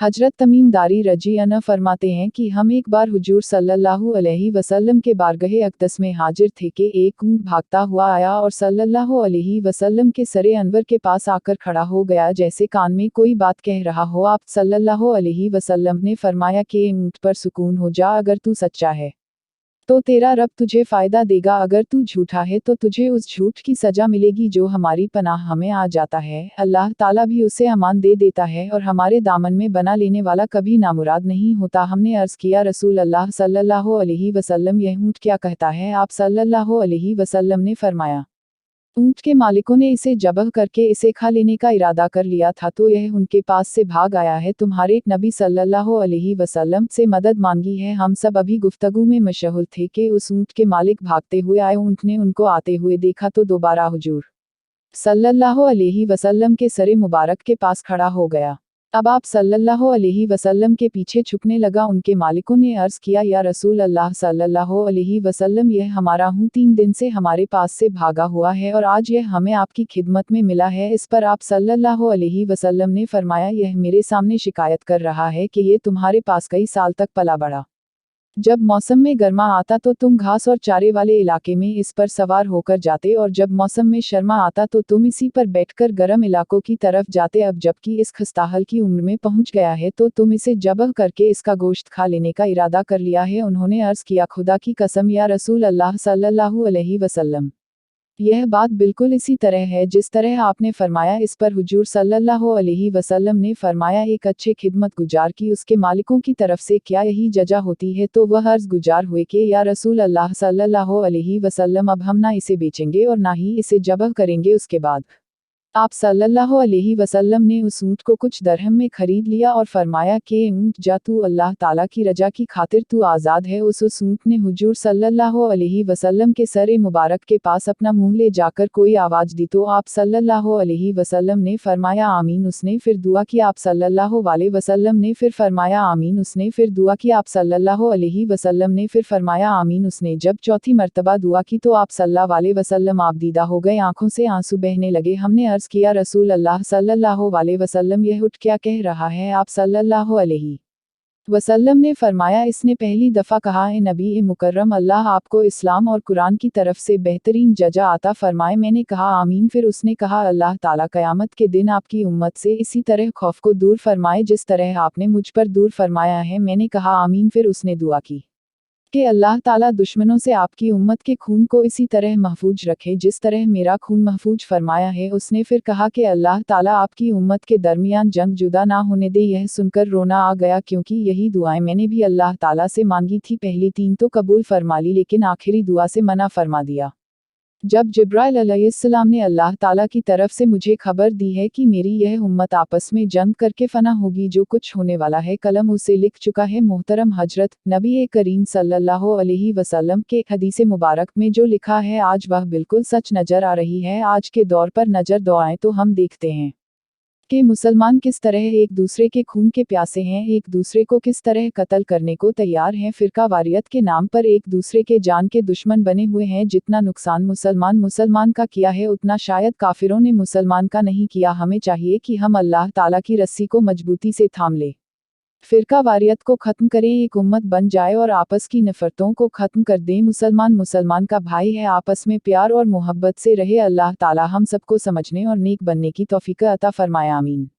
हजरत तमीम दारी रजी अन फरमाते हैं कि हम एक बार हुजूर सल्लल्लाहु अलैहि वसल्लम के बारगाह अक़दस में हाजिर थे कि एक ऊंट भागता हुआ आया और सल्लल्लाहु अलैहि वसल्लम के सरे अनवर के पास आकर खड़ा हो गया जैसे कान में कोई बात कह रहा हो। आप सल्लल्लाहु अलैहि वसल्लम ने फरमाया कि ऊंट पर सुकून हो जा, अगर तू सच्चा है तो तेरा रब तुझे फ़ायदा देगा, अगर तू झूठा है तो तुझे उस झूठ की सज़ा मिलेगी जो हमारी पनाह हमें आ जाता है। अल्लाह ताला भी उसे अमान दे देता है और हमारे दामन में बना लेने वाला कभी नामुराद नहीं होता। हमने अर्ज़ किया, रसूल अल्लाह सल्लल्लाहु अलैहि वसल्लम, यह ऊँट क्या कहता है? आप सल्लल्लाहु अलैहि वसल्लम ने फरमाया, ऊँट के मालिकों ने इसे ज़बह करके इसे खा लेने का इरादा कर लिया था तो यह उनके पास से भाग आया है। तुम्हारे नबी सल्लल्लाहु अलैहि वसल्लम से मदद मांगी है। हम सब अभी गुफ्तगू में मशगूल थे कि उस ऊँट के मालिक भागते हुए आए। ऊँट ने उनको आते हुए देखा तो दोबारा हुजूर सल्लल्लाहु अलैहि वसल्लम के सरे मुबारक के पास खड़ा हो गया। अब आप सल्लल्लाहु अलैहि वसल्लम के पीछे छुपने लगा। उनके मालिकों ने अर्ज़ किया, या रसूल अल्लाह सल्लल्लाहु अलैहि वसल्लम, यह हमारा हूँ 3 दिन से हमारे पास से भागा हुआ है और आज यह हमें आपकी खिदमत में मिला है। इस पर आप सल्लल्लाहु अलैहि वसल्लम ने फरमाया, यह मेरे सामने शिकायत कर रहा है कि ये तुम्हारे पास कई साल तक पला बढ़ा। जब मौसम में गर्मा आता तो तुम घास और चारे वाले इलाके में इस पर सवार होकर जाते और जब मौसम में शर्मा आता तो तुम इसी पर बैठकर गर्म इलाकों की तरफ जाते। अब जबकि इस खस्ताहल की उम्र में पहुंच गया है तो तुम इसे ज़बह करके इसका गोश्त खा लेने का इरादा कर लिया है। उन्होंने अर्ज़ किया, खुदा की कसम या रसूल अल्लाह सल्लल्लाहु अलैहि वसल्लम, यह बात बिल्कुल इसी तरह है जिस तरह आपने फरमाया। इस पर हुजूर सल्लल्लाहु अलैहि वसल्लम ने फरमाया, एक अच्छे खिदमत गुजार की उसके मालिकों की तरफ से क्या यही जजा होती है? तो वह अर्ज़ गुजार हुए कि या रसूल अल्लाह सल्लल्लाहु अलैहि वसल्लम, अब हम ना इसे बेचेंगे और ना ही इसे ज़बह करेंगे। उसके बाद आप सल्लल्लाहु अलैहि वसल्लम ने उस ऊँट को कुछ दरहम में खरीद लिया और फरमाया कि ऊँट जा, तू अल्लाह ताला की रजा की खातिर तू आज़ाद है। उस ऊँट ने हुजूर सल्लल्लाहु अलैहि वसल्लम के सरे मुबारक के पास अपना मुंह ले जाकर कोई आवाज़ दी तो आप सल्लल्लाहु अलैहि वसल्लम ने फरमाया, आमीन। उसने फिर दुआ की। आप सल्लल्लाहु अलैहि वसल्लम ने फिर फरमाया, आमीन। उसने फिर दुआ की। आप सल्लल्लाहु अलैहि वसल्लम ने फिर फरमाया, आमीन। उसने जब चौथी मर्तबा दुआ की तो आप सल्लल्लाहु अलैहि वसल्लम आबदीदा हो गए, आंखों से आंसू बहने लगे। हमने अर्ज़ किया, रसूल अल्लाह सल्लल्लाहु अलैहि वसल्लम, यह ऊँट क्या कह रहा है? आप सल्लल्लाहु अलैहि वसल्लम ने फरमाया, इसने पहली दफ़ा कहा, ए नबी ए मुकर्रम, अल्लाह आपको इस्लाम और कुरान की तरफ से बेहतरीन जजा आता फरमाए। मैंने कहा, आमीन। फिर उसने कहा, अल्लाह ताला क़यामत के दिन आपकी उम्मत से इसी तरह खौफ को दूर फरमाए जिस तरह आपने मुझ पर दूर फरमाया है। मैंने कहा, आमीन। फिर उसने दुआ की कि अल्लाह ताला दुश्मनों से आपकी उम्मत के खून को इसी तरह महफूज रखे जिस तरह मेरा खून महफूज फरमाया है। उसने फिर कहा कि अल्लाह ताला आपकी उम्मत के दरमियान जंग जुदा ना होने दे। यह सुनकर रोना आ गया क्योंकि यही दुआएं मैंने भी अल्लाह ताला से मांगी थी। पहली 3 तो कबूल फरमा ली लेकिन आखिरी दुआ से मना फरमा दिया। जब जिब्राइल अलैहिस्सलाम ने अल्लाह ताला की तरफ से मुझे खबर दी है कि मेरी यह उम्मत आपस में जंग करके फना होगी, जो कुछ होने वाला है कलम उसे लिख चुका है। मोहतरम हजरत नबी करीम सल्लल्लाहु अलैहि वसल्लम के हदीसे मुबारक में जो लिखा है आज वह बिल्कुल सच नज़र आ रही है। आज के दौर पर नज़र दौड़ाएं तो हम देखते हैं कि मुसलमान किस तरह एक दूसरे के खून के प्यासे हैं, एक दूसरे को किस तरह कत्ल करने को तैयार हैं, फ़िरका वारियत के नाम पर एक दूसरे के जान के दुश्मन बने हुए हैं। जितना नुकसान मुसलमान का किया है उतना शायद काफिरों ने मुसलमान का नहीं किया। हमें चाहिए कि हम अल्लाह ताला की रस्सी को मजबूती से थाम ले, फ़िरका वारियत को ख़त्म करें, एक उम्मत बन जाए और आपस की नफ़रतों को ख़त्म कर दें। मुसलमान का भाई है, आपस में प्यार और मोहब्बत से रहे। अल्लाह ताला हम सबको समझने और नेक बनने की तौफ़ीक़ अता फ़रमाए, आमीन।